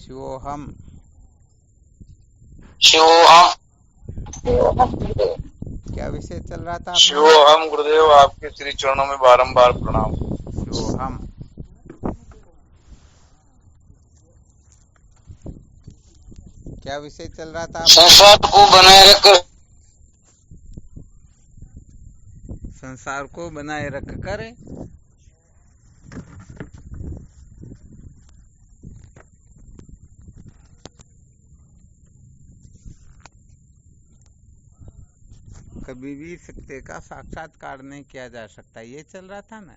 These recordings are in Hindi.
शिवोहम। शिवोहम। क्या विषय चल रहा था अपना? शिवोहम गुरुदेव, आपके श्री चरणों में बारंबार प्रणाम। शिवोहम। क्या विषय चल रहा था अपना? संसार को बनाए रखकर, संसार को बनाए रख कर कभी भी सत्य का साक्षात्कार नहीं किया जा सकता, ये चल रहा था ना।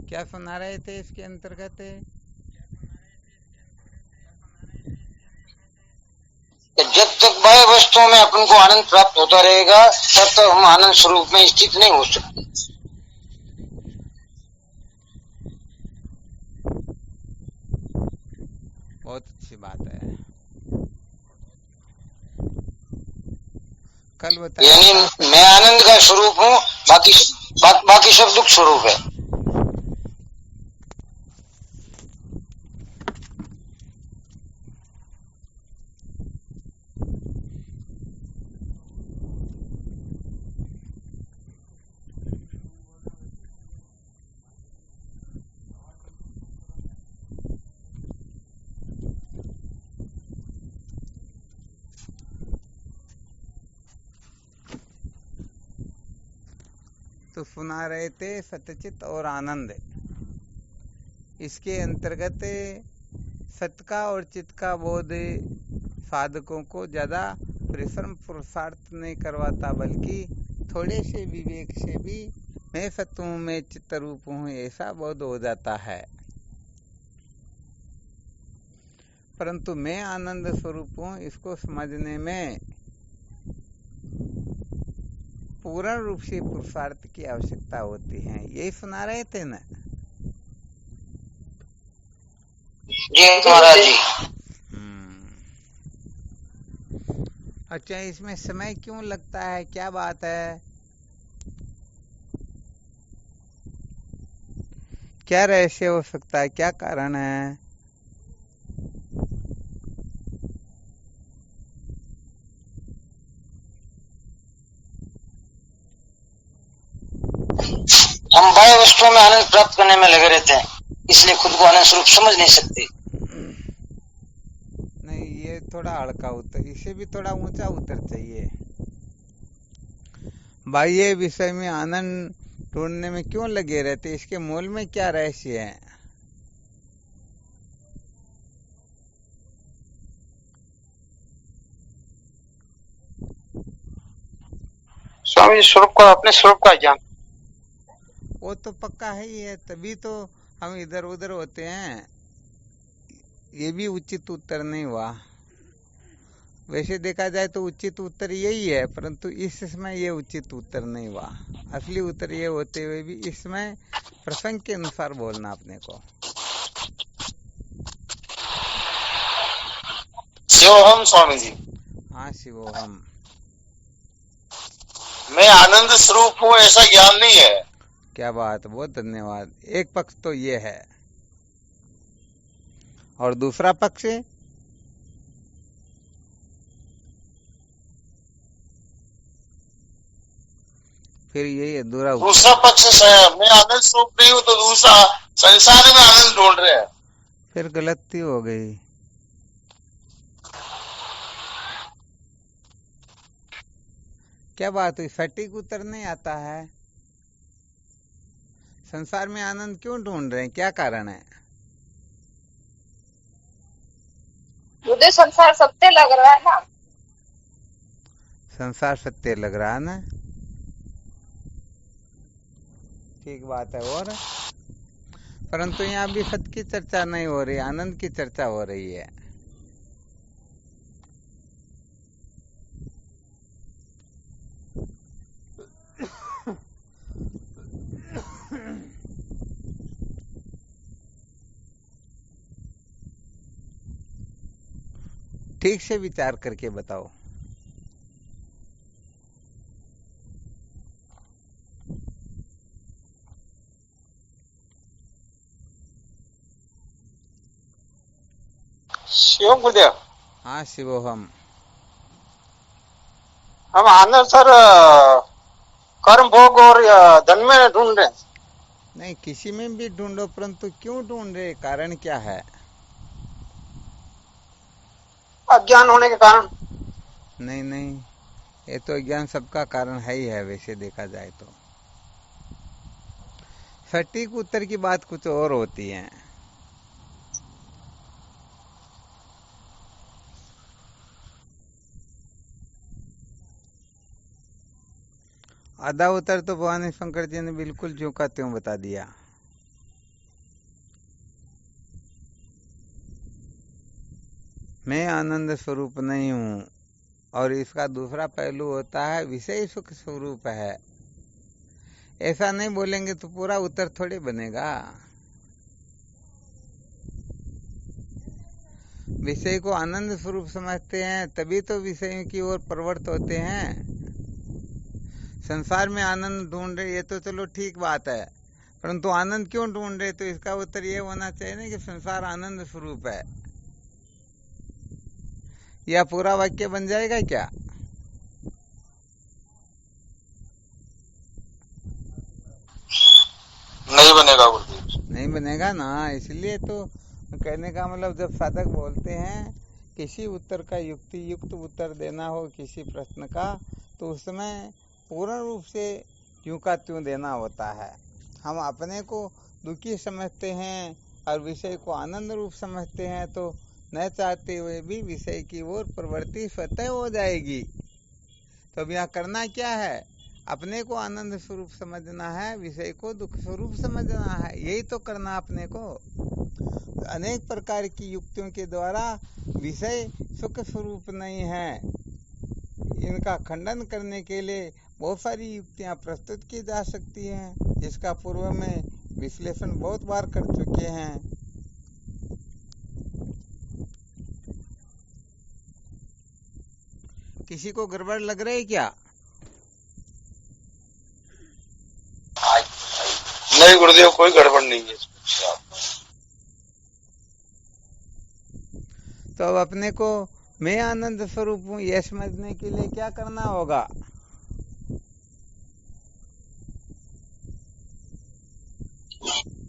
क्या सुना रहे थे इसके अंतर्गत? जब तक बाह्य वस्तुओं में अपन को आनंद प्राप्त होता रहेगा, तब तक हम आनंद स्वरूप में स्थित नहीं हो सकते। बहुत अच्छी बात है। कल बताया यानी था। मैं आनंद का स्वरूप हूँ, बाकी सब दुख स्वरूप है। तो सुना रहे थे सत्यचित और आनंद। इसके अंतर्गत सत्य का और चित्त का बोध साधकों को ज़्यादा परिश्रम पुरुषार्थ नहीं करवाता, बल्कि थोड़े से विवेक से भी मैं सत्य हूँ, मैं चित्त रूप हूँ, ऐसा बोध हो जाता है। परंतु मैं आनंद स्वरूप हूँ, इसको समझने में पूर्ण रूप से पुरुषार्थ की आवश्यकता होती है। यही सुना रहे थे ना? जी महाराज जी। अच्छा, इसमें समय क्यों लगता है, क्या बात है? क्या रहस्य हो सकता है, क्या कारण है? हम बाह्य वस्तुओं में आनंद प्राप्त करने में लगे रहते हैं, इसलिए खुद को आनंद स्वरूप समझ नहीं सकते। नहीं, ये थोड़ा हल्का उत्तर, इसे भी थोड़ा ऊंचा उत्तर चाहिए। बाह्य विषय में आनंद ढूंढने में क्यों लगे रहते, इसके मूल में क्या रहस्य है? स्वामी जी, स्वरूप का, अपने स्वरूप का ज्ञान। वो तो पक्का है ही है, तभी तो हम इधर उधर होते हैं। ये भी उचित उत्तर नहीं हुआ। वैसे देखा जाए तो उचित उत्तर यही है, परंतु इस समय ये उचित उत्तर नहीं हुआ। असली उत्तर ये होते हुए भी इसमें प्रसंग के अनुसार बोलना अपने को। शिवोहम स्वामी जी। हाँ, शिवोहम। मैं आनंद स्वरूप हूँ, ऐसा ज्ञान नहीं है। क्या बात, बहुत धन्यवाद। एक पक्ष तो ये है, और दूसरा पक्ष फिर यही अधूरा दूसरा उत्तर। पक्ष मैं आनंद स्वरूप नहीं हूँ, तो दूसरा संसार में आनंद ढूंढ रहे हैं। फिर गलती हो गई। क्या बात हुई, सटीक उत्तर नहीं आता है। संसार में आनंद क्यों ढूंढ रहे हैं, क्या कारण है? मुझे संसार सत्य लग रहा है ना। संसार सत्य लग रहा है ना, ठीक बात है। और परंतु यहाँ भी सत की चर्चा नहीं हो रही, आनंद की चर्चा हो रही है। ठीक से विचार करके बताओ। शिव गुरुदेव, हाँ शिवोहम। हम आनंद सर कर्म भोग और धन में ढूंढ रहे हैं। नहीं, किसी में भी ढूंढो, परंतु क्यों ढूंढ रहे, कारण क्या है? अज्ञान होने के कारण। नहीं नहीं, ये तो ज्ञान सबका कारण है ही है, वैसे देखा जाए तो। सटीक उत्तर की बात कुछ और होती है। आधा उत्तर तो भवानी शंकर जी ने बिल्कुल ज्यों का त्यों बता दिया। मैं आनंद स्वरूप नहीं हूँ, और इसका दूसरा पहलू होता है विषय सुख स्वरूप है। ऐसा नहीं बोलेंगे तो पूरा उत्तर थोड़ी बनेगा। विषय को आनंद स्वरूप समझते हैं, तभी तो विषयों की ओर प्रवृत्त होते हैं। संसार में आनंद ढूंढ रहे, ये तो चलो ठीक बात है, परंतु आनंद क्यों ढूंढ रहे, तो इसका उत्तर ये होना चाहिए ना कि संसार आनंद स्वरूप है। यह पूरा वाक्य बन जाएगा क्या? नहीं बनेगा गुरुदेव, नहीं बनेगा ना। इसलिए तो कहने का मतलब, जब साधक बोलते हैं किसी उत्तर का युक्ति युक्त उत्तर देना हो किसी प्रश्न का, तो उसमें पूर्ण रूप से यूं का त्यों देना होता है। हम अपने को दुखी समझते हैं और विषय को आनंद रूप समझते हैं, तो न चाहते हुए भी विषय की ओर प्रवृत्ति स्वतः हो जाएगी। तो अब यहाँ करना क्या है? अपने को आनंद स्वरूप समझना है, विषय को दुख स्वरूप समझना है, यही तो करना अपने को। अनेक प्रकार की युक्तियों के द्वारा विषय सुख स्वरूप नहीं है, इनका खंडन करने के लिए बहुत सारी युक्तियां प्रस्तुत की जा सकती हैं, जिसका पूर्व में विश्लेषण बहुत बार कर चुके हैं। किसी को गड़बड़ लग रही क्या? नहीं गुरुदेव, कोई गड़बड़ नहीं है। तो अब अपने को मैं आनंद स्वरूप हूँ यह समझने के लिए क्या करना होगा?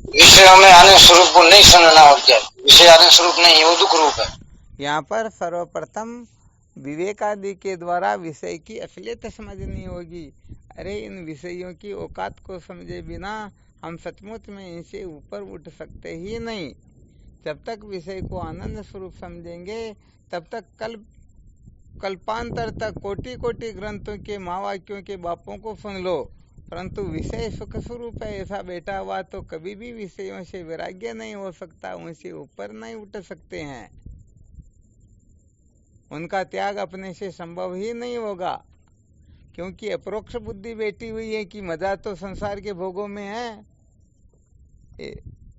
विषय में आनंद स्वरूप को नहीं समझना हो, क्या विषय आनंद स्वरूप नहीं है, वो दुख रूप है। यहाँ पर सर्वप्रथम विवेक आदि के द्वारा विषय की असलियत समझनी होगी। अरे इन विषयों की औकात को समझे बिना हम सचमुच में इनसे ऊपर उठ सकते ही नहीं। जब तक विषय को आनंद स्वरूप समझेंगे, तब तक कल्पांतर तक कोटि कोटि ग्रंथों के महावाक्यों के बापों को सुन लो, परंतु विषय सुख स्वरूप है ऐसा बैठा हुआ तो कभी भी विषयों से वैराग्य नहीं हो सकता, उनसे ऊपर नहीं उठ सकते हैं। उनका त्याग अपने से संभव ही नहीं होगा, क्योंकि अपरोक्ष बुद्धि बैठी हुई है कि मजा तो संसार के भोगों में है।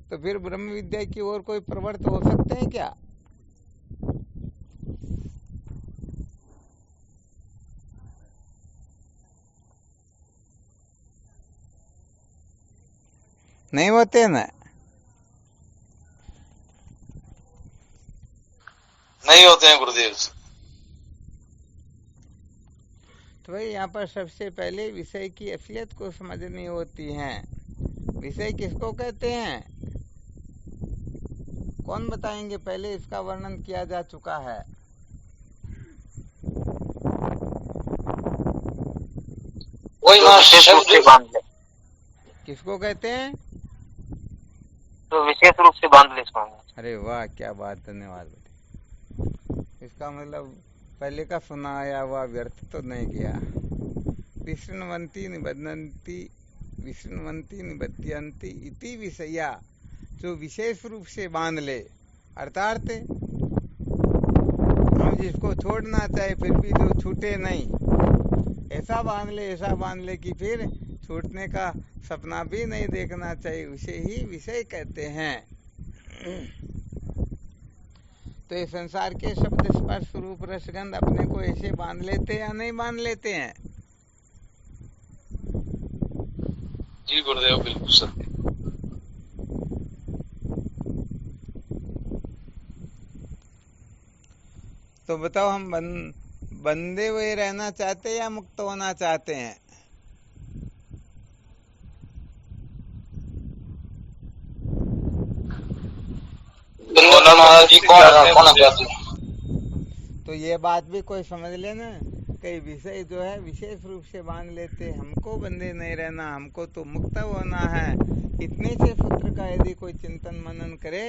तो फिर ब्रह्म विद्या की ओर कोई प्रवृत्त हो सकते हैं क्या? नहीं होते ना। नहीं होते हैं गुरुदेव। तो भाई यहाँ पर सबसे पहले विषय की असलियत को समझनी होती है। विषय किसको कहते हैं, कौन बताएंगे? पहले इसका वर्णन किया जा चुका है। वही विशेष रूप से बांध ले। किसको कहते हैं? तो विशेष रूप से बांध ले इसको। अरे वाह, क्या बात, धन्यवाद। इसका मतलब पहले का सुना आया हुआ व्यर्थ तो नहीं गया। विष्णुवंती निबद्धन्ति विष्णुवंती निबध्यन्ति इति विषया जो विशेष रूप से बांध ले, अर्थात हम जिसको छोड़ना चाहे फिर भी जो छूटे नहीं, ऐसा बांध ले कि फिर छूटने का सपना भी नहीं देखना चाहिए, उसे ही विषय कहते हैं। तो ये संसार के शब्द स्पर्श रूप रसगंध अपने को ऐसे बांध लेते हैं या नहीं बांध लेते हैं? जी गुरुदेव, बिल्कुल सत्य। तो बताओ, हम बंधे हुए रहना चाहते हैं या मुक्त होना चाहते हैं? महाराज जी कौन है? तो ये बात भी कोई समझ लेना, कई विषय जो है विशेष रूप से बांध लेते, हमको बंधे नहीं रहना, हमको तो मुक्त होना है। इतने से सूत्र का यदि कोई चिंतन मनन करे,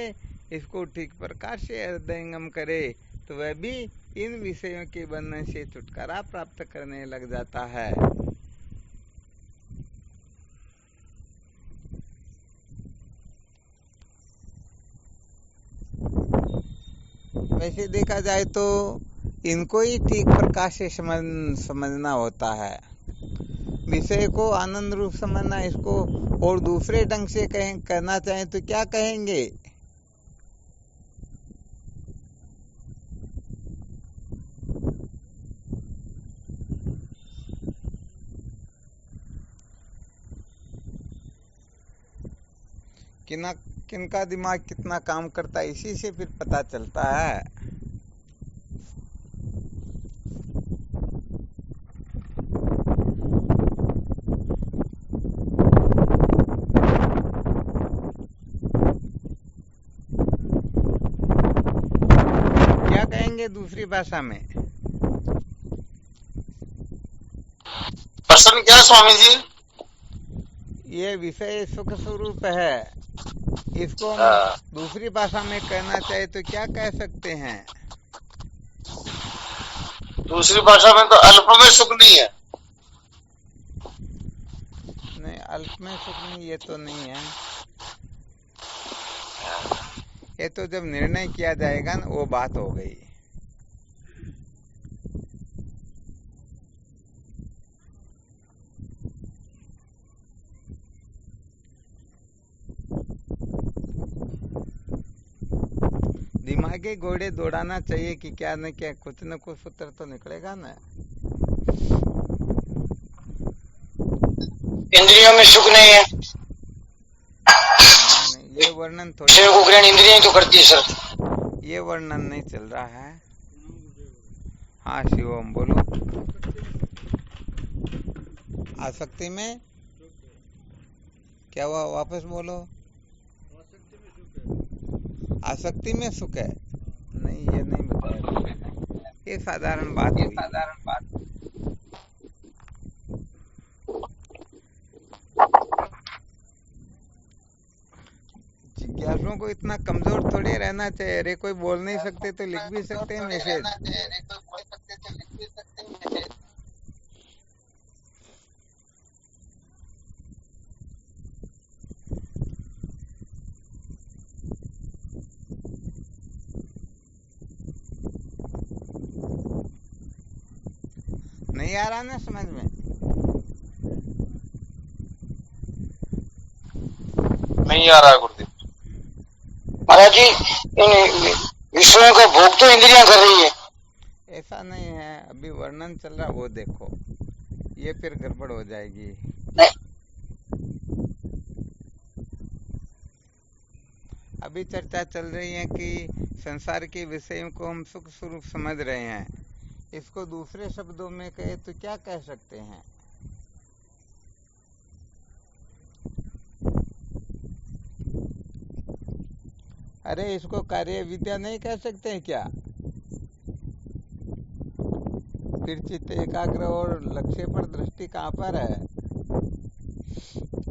इसको ठीक प्रकार से हृदयंगम करे, तो वह भी इन विषयों के बंधन से छुटकारा प्राप्त करने लग जाता है। वैसे देखा जाए तो इनको ही ठीक प्रकार से समझना होता है। विषय को आनंद रूप समझना, इसको और दूसरे ढंग से कहना चाहें तो क्या कहेंगे? किनका दिमाग कितना काम करता है, इसी से फिर पता चलता है। क्या कहेंगे दूसरी भाषा में? प्रश्न क्या स्वामी जी? ये विषय सुख स्वरूप है, इसको हम दूसरी भाषा में कहना चाहे तो क्या कह सकते हैं? दूसरी भाषा में तो अल्प में सुख नहीं है। नहीं, अल्प में सुख नहीं, ये तो नहीं है। ये तो जब निर्णय किया जाएगा ना, वो बात हो गई। दिमागी घोड़े दौड़ाना चाहिए कि क्या न क्या कुछ न कुछ सूत्र तो निकलेगा ना। इंद्रियों में सुख नहीं है। नहीं, ये वर्णन थोड़ी, को ग्रहण इंद्रियां तो करती है सर। ये वर्णन नहीं चल रहा है। हाँ शिवम बोलो। आसक्ति में क्या हुआ, वापस बोलो। आसक्ति में सुख है? नहीं, ये नहीं बताया, ये साधारण बात हुई। जिज्ञासुओं को इतना कमजोर थोड़ी रहना चाहिए। अरे कोई बोल नहीं सकते तो लिख भी सकते हैं मैसेज। नहीं आ रहा ना समझ में? नहीं आ रहा है गुरुदेव। महाराज जी, इन विषयों का भोग तो इंद्रियां कर रही है। ऐसा नहीं है, अभी वर्णन चल रहा, वो देखो, ये फिर गड़बड़ हो जाएगी। अभी चर्चा चल रही है कि संसार के विषयों को हम सुख स्वरूप समझ रहे हैं, इसको दूसरे शब्दों में कहे तो क्या कह सकते हैं? अरे इसको कार्य विद्या नहीं कह सकते हैं क्या? फिर चित्त एकाग्र और लक्ष्य पर दृष्टि कहाँ पर है?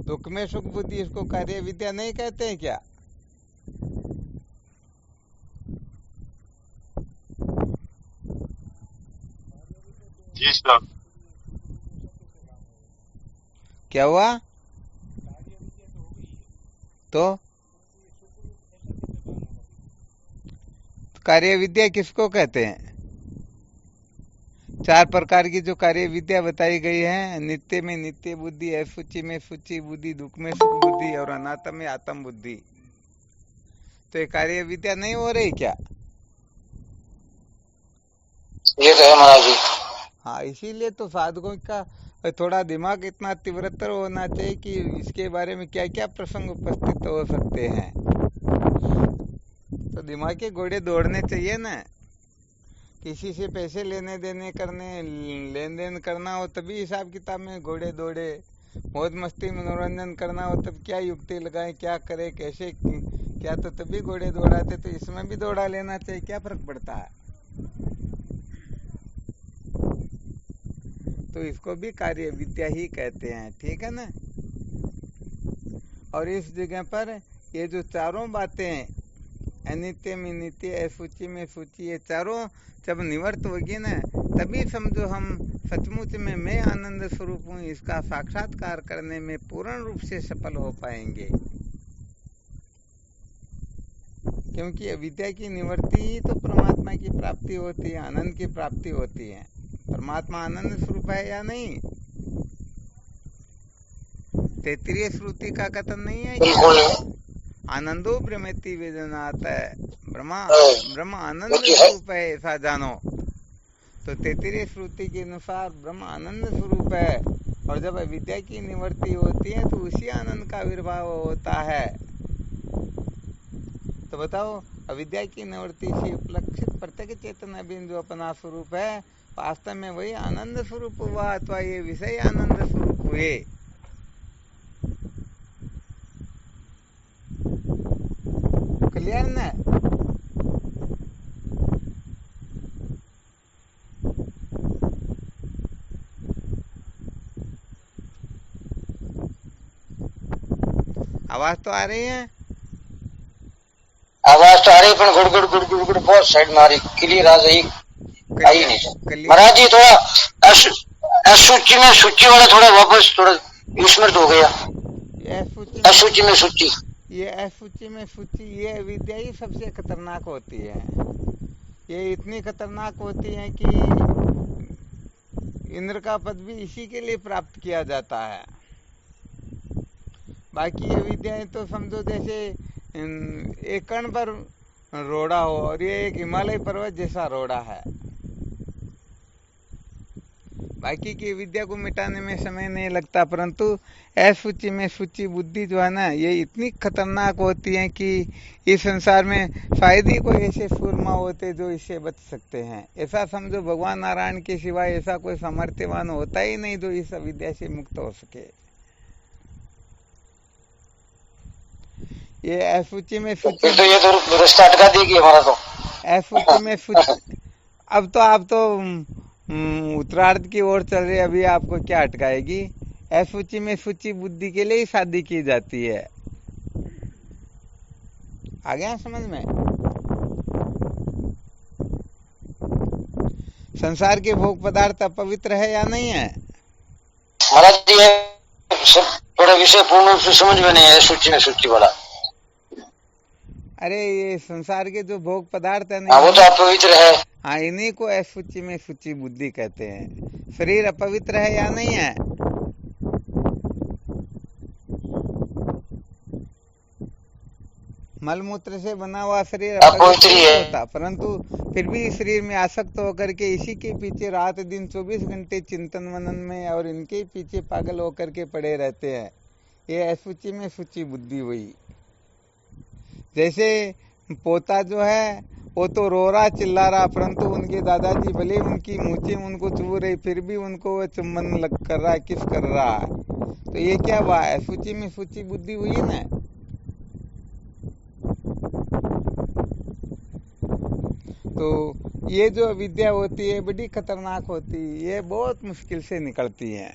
दुख में सुख बुद्धि, इसको कार्य विद्या नहीं कहते हैं क्या? जी सर। क्या हुआ? तो कार्य विद्या किसको कहते हैं? 4 प्रकार की जो कार्य विद्या बताई गई है, नित्य में नित्य बुद्धि, असुचि में सुचि बुद्धि, दुख में सुख बुद्धि और अनात्म में आत्म बुद्धि। तो ये कार्य विद्या नहीं हो रही क्या? ये तो है महाराज जी। हाँ, इसीलिए तो साधकों का थोड़ा दिमाग इतना तीव्रतर होना चाहिए कि इसके बारे में क्या क्या प्रसंग उपस्थित हो सकते हैं। तो दिमाग के घोड़े दौड़ने चाहिए ना। किसी से पैसे लेने देने करने, लेन देन करना हो तभी हिसाब किताब में घोड़े दौड़े। मौज मस्ती मनोरंजन करना हो तब क्या युक्ति लगाए, क्या करे, कैसे क्या, तो तभी घोड़े दौड़ाते। तो इसमें भी दौड़ा लेना चाहिए, क्या फर्क पड़ता है? तो इसको भी कार्य विद्या ही कहते हैं, ठीक है ना। और इस जगह पर ये जो चारों बातें, अनित्य में नित्य, असुचि में सूचि, ये चारों जब निवर्त होगी ना, तभी समझो हम सचमुच में मैं आनंद स्वरूप हूँ, इसका साक्षात्कार करने में पूर्ण रूप से सफल हो पाएंगे। क्योंकि अविद्या की निवृत्ति ही तो परमात्मा की प्राप्ति होती है, आनंद की प्राप्ति होती है। परमात्मा आनंद स्वरूप है या नहीं? तैत्तिरीय श्रुति का कथन नहीं है कि आनंदो ब्रह्मेति वेदनात् है, ब्रह्म आनंद स्वरूप है, ऐसा जानो। तो तैत्तिरीय श्रुति के अनुसार ब्रह्म आनंद स्वरूप है, और जब अविद्या की निवृत्ति होती है तो उसी आनंद का आविर्भाव होता है। तो बताओ, अविद्या की निवृत्ति से उपलक्षित प्रत्येक चेतन बिंदु अपना स्वरूप है, वास्तव में वही आनंद स्वरूप हुआ अथवा ये विषय आनंद स्वरूप हुए। क्लियर ना? आवाज तो आ रही है? आवाज तो आ रही, पर गुड़ गुड़ गुड़ गुड़ गुड़ बहुत साइड में आ रही, क्लियर आ जाएगी, आई नहीं। महाराज जी थोड़ा असुचि में सूची वाला थोड़ा वापस थोड़ा विस्मृत हो गया। असुचि में सूची, ये असुचि में सूची, ये अविद्या ही सबसे खतरनाक होती है। ये इतनी खतरनाक होती है कि इंद्र का पद भी इसी के लिए प्राप्त किया जाता है। बाकी अविद्याएं तो समझो जैसे एक कण पर रोड़ा हो, और ये एक हिमालय पर्वत जैसा रोड़ा है। बाकी की विद्या को मिटाने में समय नहीं लगता, परंतु असुचि में सूची बुद्धि जो है ना, ये इतनी खतरनाक होती है कि इस संसार में शायद ही कोई ऐसे सूरमा होते जो इससे बच सकते हैं। ऐसा समझो, भगवान नारायण के सिवाय ऐसा कोई सामर्थ्यवान होता ही नहीं जो इस अविद्या से मुक्त हो सके। ये असुचि में सूची, तो ये तो रास्ता अटका देगी हमारा। तो असुचि में सूची, अब तो आप तो उत्तरार्ध की ओर चल रहे, अभी आपको क्या अटकाएगी? असुचि में सूची बुद्धि के लिए ही शादी की जाती है। आ गया समझ में? संसार के भोग पदार्थ अपवित्र है या नहीं है? महाराज जी सब थोड़ा विषय पूर्ण रूप से समझ में नहीं है, सूची में सूची वाला। अरे ये संसार के जो भोग पदार्थ है वो तो अपवित्र है। हाँ, इन्हीं को असुचि में सूची बुद्धि कहते हैं। शरीर अपवित्र है या नहीं है? मलमूत्र से बना हुआ शरीर अपवित्र नहीं होता, परंतु फिर भी शरीर में आसक्त होकर के इसी के पीछे रात दिन 24 घंटे चिंतन मनन में और इनके पीछे पागल होकर के पड़े रहते हैं। ये असुचि में सूची बुद्धि हुई। जैसे पोता जो है वो तो रो रहा चिल्ला रहा, परंतु उनके दादाजी भले उनकी मूछें उनको चूम रही, फिर भी उनको वो चुम्बन लग कर रहा है, किस कर रहा है। तो ये क्या हुआ? असुचि में सूची बुद्धि हुई ना। तो ये जो अविद्या होती है बड़ी खतरनाक होती है, ये बहुत मुश्किल से निकलती है।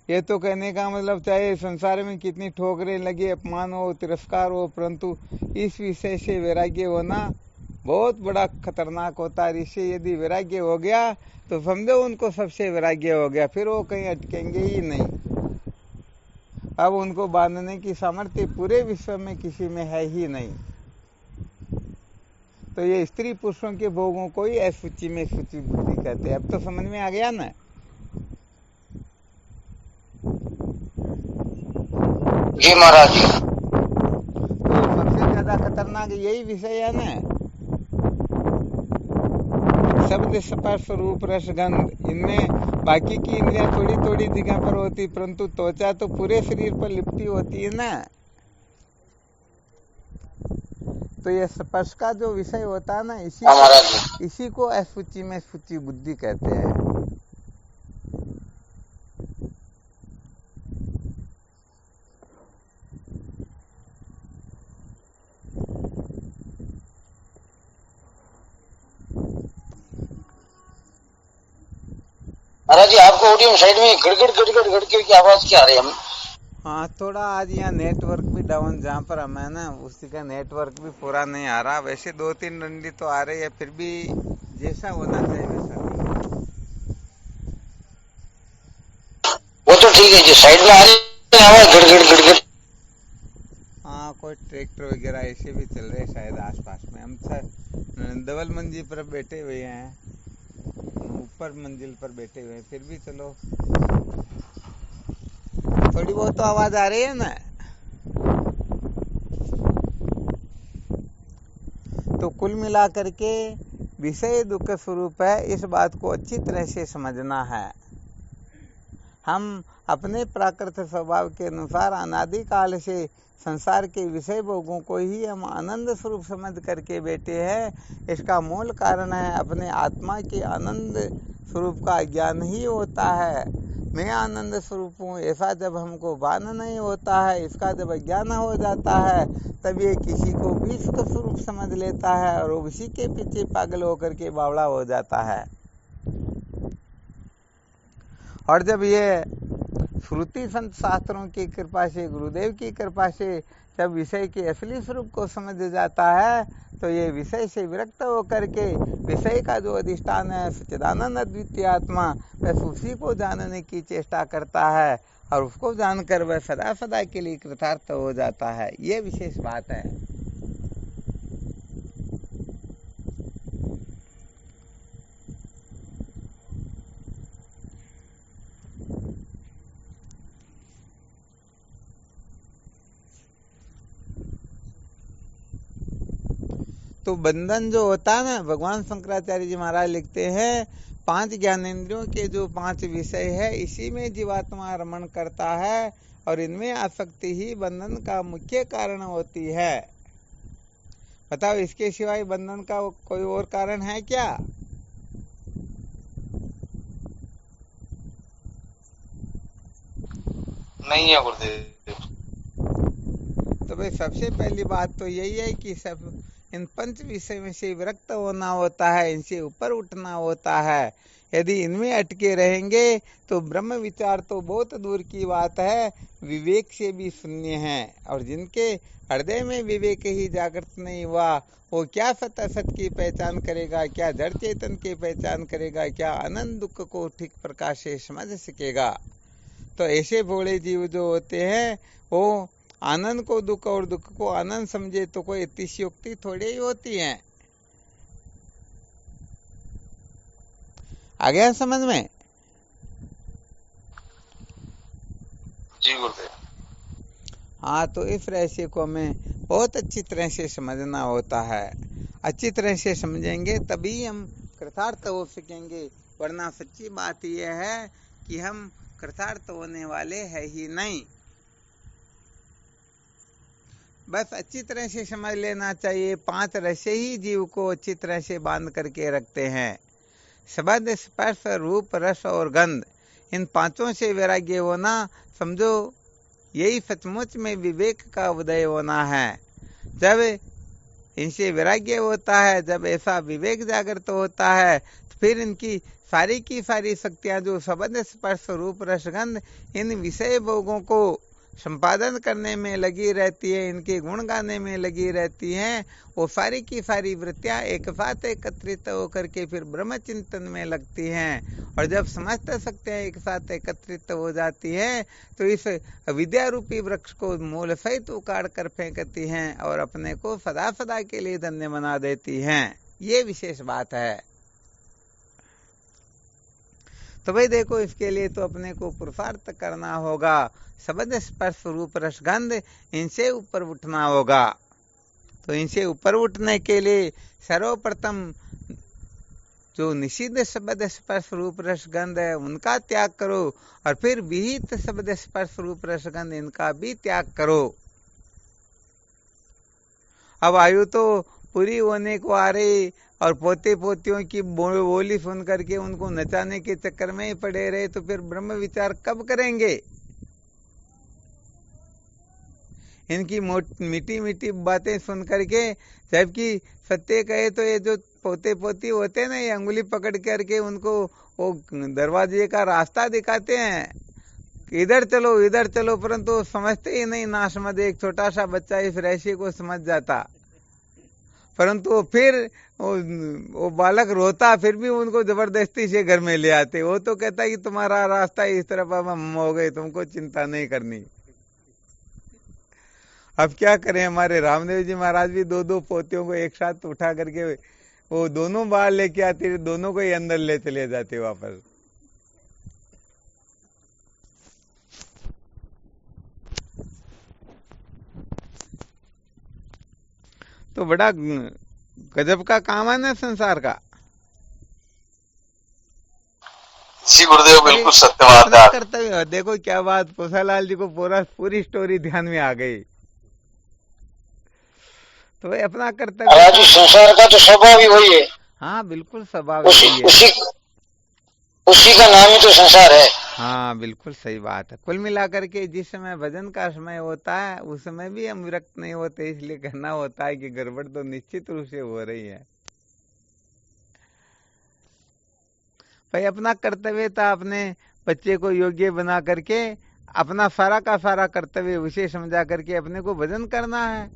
ये तो कहने का मतलब चाहे संसार में कितनी ठोकरें लगे, अपमान हो, तिरस्कार हो, परंतु इस विषय से वैराग्य होना बहुत बड़ा खतरनाक होता है। इससे यदि वैराग्य हो गया तो समझो उनको सबसे वैराग्य हो गया, फिर वो कहीं अटकेंगे ही नहीं। अब उनको बांधने की सामर्थ्य पूरे विश्व में किसी में है ही नहीं। तो ये स्त्री पुरुषों के भोगों को ही असूचि में सूची बुद्धि कहते हैं। अब तो समझ में आ गया ना। जी महाराज जी। तो सबसे ज्यादा खतरनाक यही विषय है ना, शब्द स्पर्श रूप रस गंध। इनमें बाकी की इंद्रियां थोड़ी थोड़ी जगह पर होती, परंतु त्वचा तो पूरे शरीर पर लिपटी होती है ना। तो ये स्पर्श का जो विषय होता है ना, इसी को असूचि में सूची बुद्धि कहते हैं। महाराज जी आपको ऑडियो साइड में गड़गड़ की आवाज क्या आ रही है? हाँ, थोड़ा आज यहाँ नेटवर्क भी डाउन, जहाँ पर हम है ना उसी का नेटवर्क भी पूरा नहीं आ रहा। वैसे 2-3 डंडी तो आ रही है, फिर भी जैसा होना चाहिए वैसा नहीं। वो तो ठीक है जी, साइड में आ रही है आवाज गड़गड़। हाँ, कोई ट्रैक्टर वगैरह ऐसे भी चल रहे शायद आसपास में। हम डबल मंजिल पर बैठे हुए हैं, ऊपर मंजिल पर बैठे हुए हैं, फिर भी चलो थोड़ी बहुत तो आवाज आ रही है ना। तो कुल मिलाकर के विषय दुख स्वरूप है, इस बात को अच्छी तरह से समझना है। हम अपने प्राकृत स्वभाव के अनुसार अनादि काल से संसार के विषय भोगों को ही हम आनंद स्वरूप समझ करके बैठे हैं। इसका मूल कारण है अपने आत्मा के आनंद स्वरूप का ज्ञान ही होता है। मैं आनंद स्वरूप हूँ ऐसा जब हमको भान नहीं होता है, इसका जब ज्ञान हो जाता है, तब ये किसी को भी सुख स्वरूप समझ लेता है और उसी के पीछे पागल होकर के बावड़ा हो जाता है। और जब ये श्रुति संत शास्त्रों की कृपा से, गुरुदेव की कृपा से जब विषय के असली स्वरूप को समझ जाता है, तो ये विषय से विरक्त होकर के विषय का जो अधिष्ठान है सच्चिदानंद अद्वितीय आत्मा, बस उसी को जानने की चेष्टा करता है और उसको जानकर वह सदा सदा के लिए कृतार्थ हो जाता है। ये विशेष बात है। तो बंधन जो होता है ना, भगवान शंकराचार्य जी महाराज लिखते हैं, 5 ज्ञानेंद्रियों के जो 5 विषय है, इसी में जीवात्मा रमण करता है और इनमें आसक्ति ही बंधन का मुख्य कारण होती है। बताओ, इसके सिवाय बंधन का कोई और कारण है क्या? नहीं है गुरुदेव। तो भाई सबसे पहली बात तो यही है कि सब इन 5 विषय में से विरक्त होना होता है, इनसे ऊपर उठना होता है। यदि इनमें अटके रहेंगे तो ब्रह्म विचार तो बहुत दूर की बात है, विवेक से भी शून्य है। और जिनके हृदय में विवेक ही जागृत नहीं हुआ, वो क्या सत असत की पहचान करेगा, क्या जड़ चेतन की पहचान करेगा, क्या आनंद दुख को ठीक प्रकार से समझ सकेगा। तो ऐसे भोले जीव जो होते हैं, वो आनंद को दुख और दुख को आनंद समझे तो कोई अतिशयोक्ति थोड़ी ही होती है। आ गया समझ में? जी गुरुदेव। हाँ, तो इस रहस्य को हमें बहुत अच्छी तरह से समझना होता है। अच्छी तरह से समझेंगे तभी हम कृतार्थ हो सकेंगे, वरना सच्ची बात यह है कि हम कृतार्थ होने वाले हैं ही नहीं। बस अच्छी तरह से समझ लेना चाहिए, 5 रहस्य ही जीव को अच्छी तरह से बांध करके रखते हैं। शब्द स्पर्श रूप रस और गंध, इन 5 से वैराग्य होना, समझो यही सचमुच में विवेक का उदय होना है। जब इनसे वैराग्य होता है, जब ऐसा विवेक जागृत होता है, तो फिर इनकी सारी की सारी शक्तियां जो शब्द स्पर्श रूप रस गंध, इन विषय भोगों को संपादन करने में लगी रहती है, इनके गुण गाने में लगी रहती हैं, वो सारी की सारी वृत्तियां एक साथ एकत्रित होकर के फिर ब्रह्म चिंतन में लगती हैं। और जब समस्त शक्तियां एक साथ एकत्रित हो जाती है तो इस विद्या रूपी वृक्ष को मूल सहित उखाड़ कर फेंकती हैं और अपने को सदा सदा के लिए धन्य बना देती हैं। ये विशेष बात है। तो भाई देखो, इसके लिए तो अपने को पुरुषार्थ करना होगा। शब्द स्पर्श रूप रसगंध, इनसे ऊपर उठना होगा। तो इनसे ऊपर उठने के लिए सर्वप्रथम जो निषिद्ध शब्द स्पर्श रूप रसगंध है उनका त्याग करो, और फिर विहित शब्द स्पर्श रूप रसगंध इनका भी त्याग करो। अब आयु तो पूरी होने को आ रही और पोते पोतियों की बोली सुन करके उनको नचाने के चक्कर में ही पड़े रहे, तो फिर ब्रह्म विचार कब करेंगे? इनकी मीठी मीठी बातें सुन करके, जबकि सत्य कहे तो ये जो पोते पोती होते हैं ना, ये अंगुली पकड़ करके उनको वो दरवाजे का रास्ता दिखाते हैं, इधर चलो, परंतु समझते ही नहीं। नासमझ एक छोटा सा बच्चा इस रहस्य को समझ जाता, परंतु फिर वो बालक रोता, फिर भी उनको जबरदस्ती से घर में ले आते। वो तो कहता है कि तुम्हारा रास्ता इस तरफ अब हम हो गए, तुमको चिंता नहीं करनी। अब क्या करें, हमारे रामदेव जी महाराज भी दो दो पोतियों को एक साथ उठा करके वो दोनों बाहर लेके आते, दोनों को ही अंदर ले चले जाते वापस। तो बड़ा गजब का काम है ना संसार का। जी गुरुदेव, बिल्कुल सत्य बात है। कर्तव्य देखो क्या बात, पोसालाल जी को पूरी स्टोरी ध्यान में आ गई। तो अपना कर्तव्य, संसार का तो स्वभाव ही वही है। हाँ बिल्कुल स्वभाव ही है, उसी का नाम ही तो संसार है। हाँ बिल्कुल सही बात है। कुल मिलाकर के जिस समय भजन का समय होता है उस समय भी हम विरक्त नहीं होते, इसलिए कहना होता है कि गड़बड़ तो निश्चित रूप से हो रही है। भाई अपना कर्तव्य था अपने बच्चे को योग्य बना करके, अपना सारा का सारा कर्तव्य उसे समझा करके अपने को भजन करना है।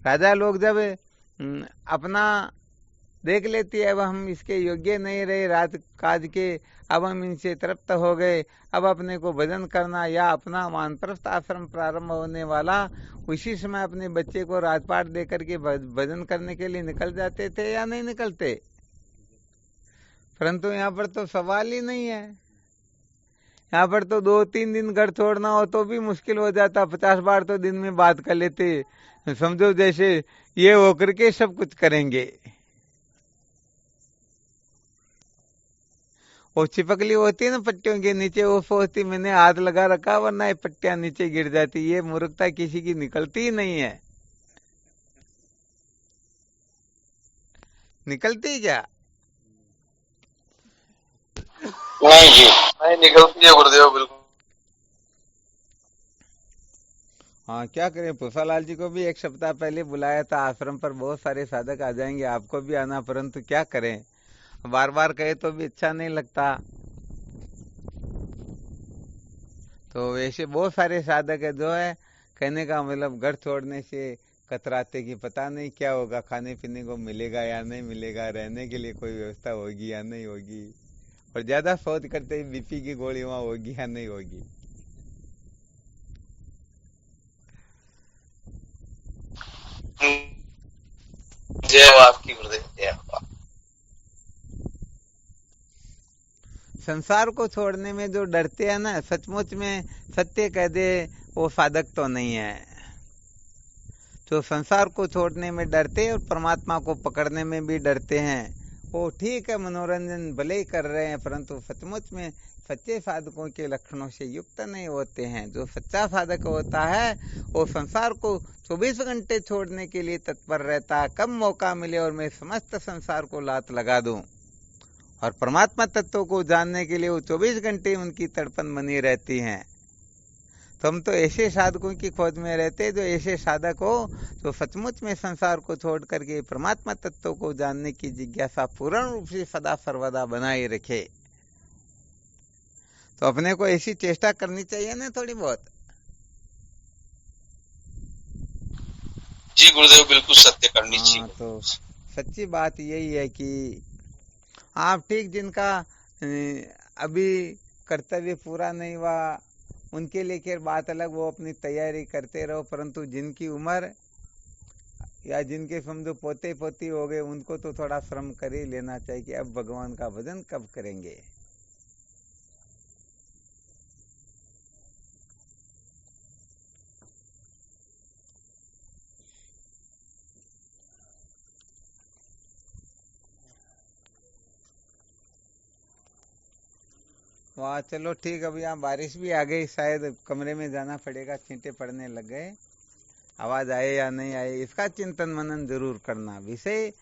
राजा लोग जब अपना देख लेती है अब हम इसके योग्य नहीं रहे राज काज के, अब हम इनसे तृप्त हो गए, अब अपने को भजन करना, या अपना वानप्रस्थ आश्रम प्रारंभ होने वाला, उसी समय अपने बच्चे को राजपाट दे करके भजन करने के लिए निकल जाते थे या नहीं निकलते। परंतु यहाँ पर तो सवाल ही नहीं है। यहाँ पर तो 2-3 दिन घर छोड़ना हो तो भी मुश्किल हो जाता, 50 बार तो दिन में बात कर लेते, समझो जैसे ये होकर के सब कुछ करेंगे। वो चिपकली होती है ना पट्टियों के नीचे, वो सोचती मैंने हाथ लगा रखा वरना ये पट्टियां नीचे गिर जाती। ये मूर्खता किसी की निकलती ही नहीं है। निकलती क्या? नहीं जी, नहीं निकलती है गुरुदेव, बिल्कुल। हाँ क्या करें, पुष्पालाल जी को भी एक सप्ताह पहले बुलाया था आश्रम पर, बहुत सारे साधक आ जाएंगे, आपको भी आना, परंतु क्या करें, बार बार कहे तो भी अच्छा नहीं लगता। तो ऐसे बहुत सारे साधक है जो है कहने का मतलब घर छोड़ने से कतराते कि पता नहीं क्या होगा, खाने पीने को मिलेगा या नहीं मिलेगा, रहने के लिए कोई व्यवस्था होगी या नहीं होगी, और ज्यादा सोच करते बीपी की गोली वहां होगी या नहीं होगी। जय आपकी गुरुदेव, जय। संसार को छोड़ने में जो डरते हैं ना, सचमुच में सत्य कह दे वो साधक तो नहीं है। जो संसार को छोड़ने में डरते और परमात्मा को पकड़ने में भी डरते हैं, वो ठीक है, मनोरंजन भले ही कर रहे हैं, परंतु सचमुच में सच्चे साधकों के लक्षणों से युक्त नहीं होते हैं। जो सच्चा साधक होता है वो संसार को 24 घंटे छोड़ने के लिए तत्पर रहता है, कब मौका मिले और मैं समस्त संसार को लात लगा दूं, और परमात्मा तत्व को जानने के लिए वो 24 घंटे उनकी तड़पन बनी रहती हैं। तो हम तो ऐसे साधकों की खोज में रहते जो ऐसे साधक हो जो सचमुच में संसार को छोड़ करके परमात्मा तत्व को जानने की जिज्ञासा पूर्ण रूप से सदा सर्वदा बनाए रखे। तो अपने को ऐसी चेष्टा करनी चाहिए ना थोड़ी बहुत। जी गुरुदेव, बिल्कुल सत्य करनी हाँ, चाहिए। तो सच्ची बात यही है कि आप ठीक जिनका अभी कर्तव्य पूरा नहीं हुआ उनके लिए खैर बात अलग, वो अपनी तैयारी करते रहो, परंतु जिनकी उम्र या जिनके समझो पोते पोती हो गए उनको तो थोड़ा श्रम कर ही लेना चाहिए कि अब भगवान का भजन कब करेंगे। वाह, चलो ठीक। अब यहाँ बारिश भी आ गई, शायद कमरे में जाना पड़ेगा, छींटे पड़ने लग गए। आवाज आए या नहीं आए इसका चिंतन मनन जरूर करना। विषय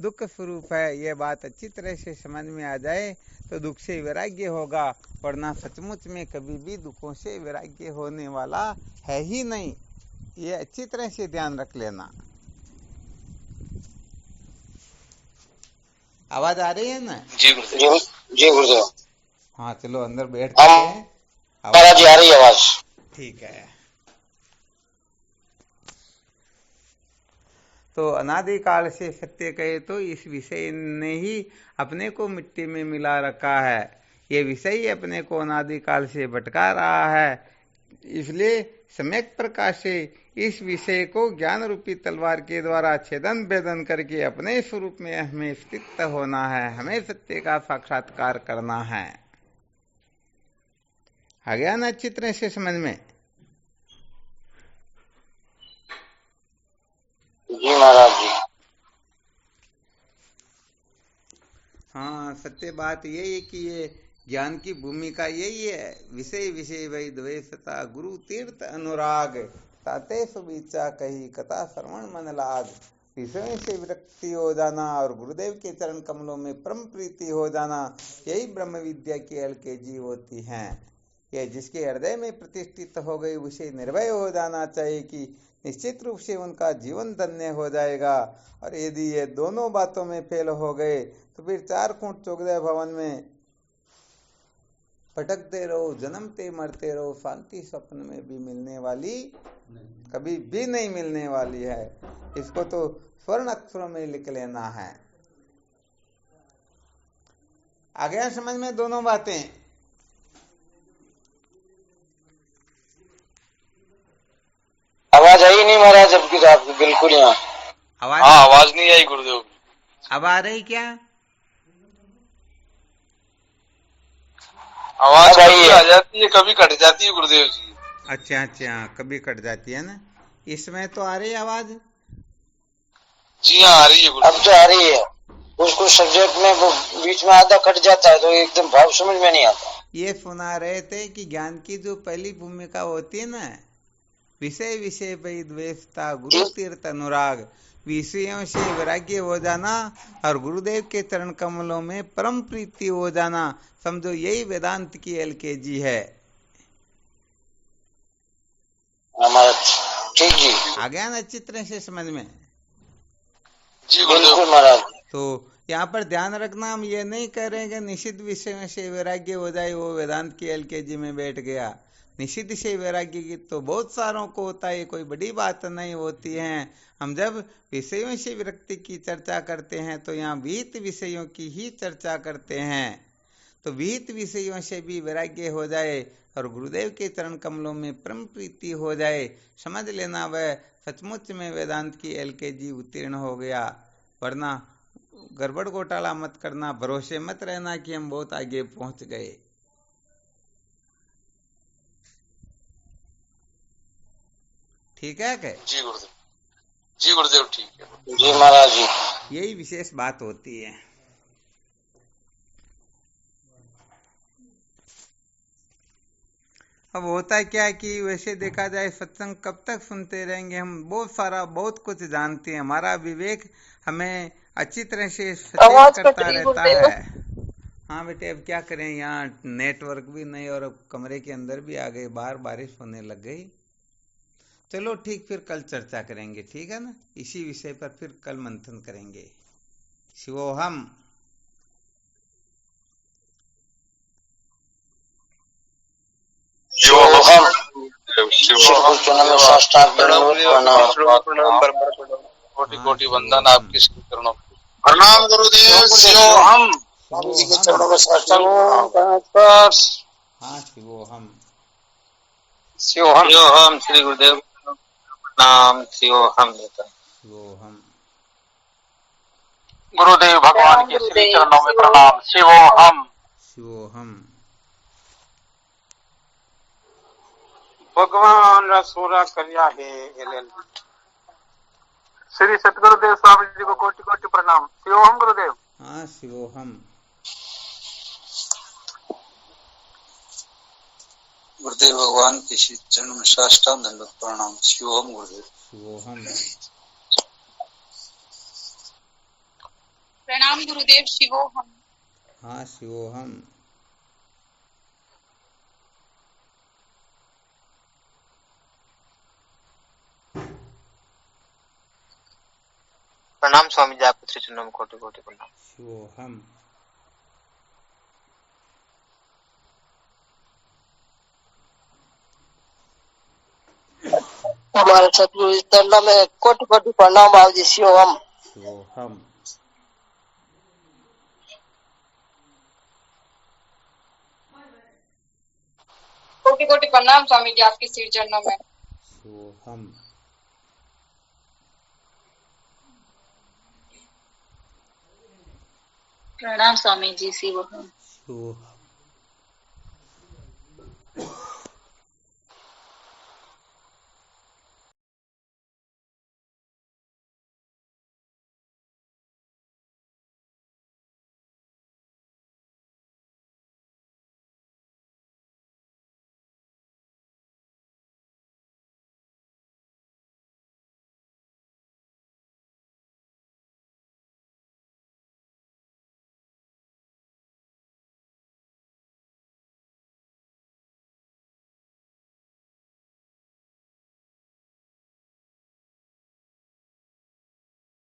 दुख स्वरूप है, ये बात अच्छी तरह से समझ में आ जाए तो दुख से वैराग्य होगा, वरना सचमुच में कभी भी दुखों से वैराग्य होने वाला है ही नहीं। ये अच्छी तरह से ध्यान रख लेना। आवाज आ रही है ना? जी गुरुदेव। जी गुरुदेव। हाँ चलो अंदर बैठ हाँ हैं। महाराज जी, आ रही है आवाज। ठीक है। तो अनादिकाल से सत्य कहे तो इस विषय ने ही अपने को मिट्टी में मिला रखा है। ये विषय ही अपने को अनादिकाल से भटका रहा है। इसलिए सम्यक प्रकार से इस विषय को ज्ञान रूपी तलवार के द्वारा छेदन भेदन करके अपने स्वरूप में हमें स्थित होना है, हमें सत्य का साक्षात्कार करना है। आ गया ना अच्छी तरह से समझ में? जी महाराज जी। हाँ, सत्य बात यही है कि ये ज्ञान की भूमिका यही है। विषय विषय वही द्वेषता गुरु तीर्थ अनुराग, ताते सुविचा कही कथा श्रवण मन लाग। विषयों से विरक्ति हो जाना और गुरुदेव के चरण कमलों में परम प्रीति हो जाना, यही ब्रह्म विद्या की LKG होती हैं। ये जिसके हृदय में प्रतिष्ठित हो गई उसे निर्भय हो जाना चाहिए कि निश्चित रूप से उनका जीवन धन्य हो जाएगा। और यदि ये दोनों बातों में फेल हो गए तो फिर चार खूंट चौगदय भवन में भटकते रहो, जन्मते मरते रहो, शांति स्वप्न में भी मिलने वाली कभी भी नहीं मिलने वाली है। इसको तो स्वर्ण अक्षरों में लिख लेना है। आ गया समझ में दोनों बातें? आवाज आई नहीं महाराज जबकि तो आपकी बिल्कुल यहाँ आवाज? हाँ, आवाज नहीं आई गुरुदेव। अब आ रही क्या? आवाज अब आई कभी है। आ जाती है, कभी कट जाती है गुरुदेव जी। अच्छा अच्छा, कभी कट जाती है ना। इसमें तो आ रही है आवाज। जी हाँ, आ रही है अब गुरुदेव। तो आ रही है। उसको सब्जेक्ट में वो बीच में आधा कट जाता है तो एकदम भाव समझ में नहीं आता। ये सुना रहे थे कि ज्ञान की जो पहली भूमिका होती है ना, विषय विषय पे द्वेषता गुरु तीर्थ अनुराग, विषयों से वैराग्य हो जाना और गुरुदेव के चरण कमलों में परम प्रीति हो जाना, समझो यही वेदांत की LKG है। हमारा ठीक जी। आ गया ना अच्छी तरह से समझ में? जी गुरुदेव। बिल्कुल महाराज। तो यहाँ पर ध्यान रखना, हम ये नहीं कह रहे कि निषिद्ध विषयों से वैराग्य हो जाए वो वेदांत की LKG में बैठ गया। निषिद्ध से वैराग्य की तो बहुत सारों को होता है, कोई बड़ी बात नहीं होती है। हम जब विषयों से विरक्ति की चर्चा करते हैं तो यहाँ विहित विषयों की ही चर्चा करते हैं। तो विहित विषयों से भी वैराग्य हो जाए और गुरुदेव के चरण कमलों में परम प्रीति हो जाए, समझ लेना वह सचमुच में वेदांत की LKG उत्तीर्ण हो गया। वरना गड़बड़ घोटाला मत करना, भरोसे मत रहना कि हम बहुत आगे पहुंच गए। ठीक है क्या? जी गुरुदेव। जी गुरुदेव, ठीक है। जी महाराज जी। यही विशेष बात होती है। अब होता है क्या कि वैसे देखा जाए सत्संग कब तक सुनते रहेंगे? हम बहुत कुछ जानते हैं, हमारा विवेक हमें अच्छी तरह से सचेत करता रहता है। हाँ बेटे, अब क्या करें, यहाँ नेटवर्क भी नहीं और अब कमरे के अंदर भी आ गए, बाहर बारिश होने लग गई। चलो ठीक, फिर कल चर्चा करेंगे, ठीक है ना? इसी विषय पर फिर कल मंथन करेंगे। शिवोहम। शिवोहम। श्री चरणों में साष्टांग दंडवत प्रणाम। प्रणाम बार-बार प्रणाम, कोटि-कोटि वंदन आपके श्री चरणों में। प्रणाम गुरुदेव, शिवोहम। स्वामी जी के चरणों में साष्टांग प्रणाम। हाँ शिवोहम। शिवोहम श्री गुरुदेव प्रणाम। शिवोहम शिवोहम। गुरुदेव भगवान के श्री चरणों में प्रणाम। शिवोहम। शिवोहम। भगवान रसूरा करिया है। श्री सतगुरुदेव स्वामी जी को कोटि कोटि प्रणाम। शिवोहम गुरुदेव। हाँ शिवोहम। गुरुदेव भगवान के श्री चरणों में साष्टांग दंडवत प्रणाम। शिवोहम गुरुदेव। शिवोहम। प्रणाम गुरुदेव, शिवोहम। हाँ शिवोहम। प्रणाम स्वामी जी आपके श्री चरणों में कोटि कोटि प्रणाम। शिवोहम। हमारे सतगुरु चरणों में कोटि कोटि प्रणाम बाबू जी। शिवोहम। शिवोहम। कोटि कोटि प्रणाम स्वामी जी आपके श्री चरणों में। शिवोहम। प्रणाम स्वामी जी, शिवोहम। शिवोहम।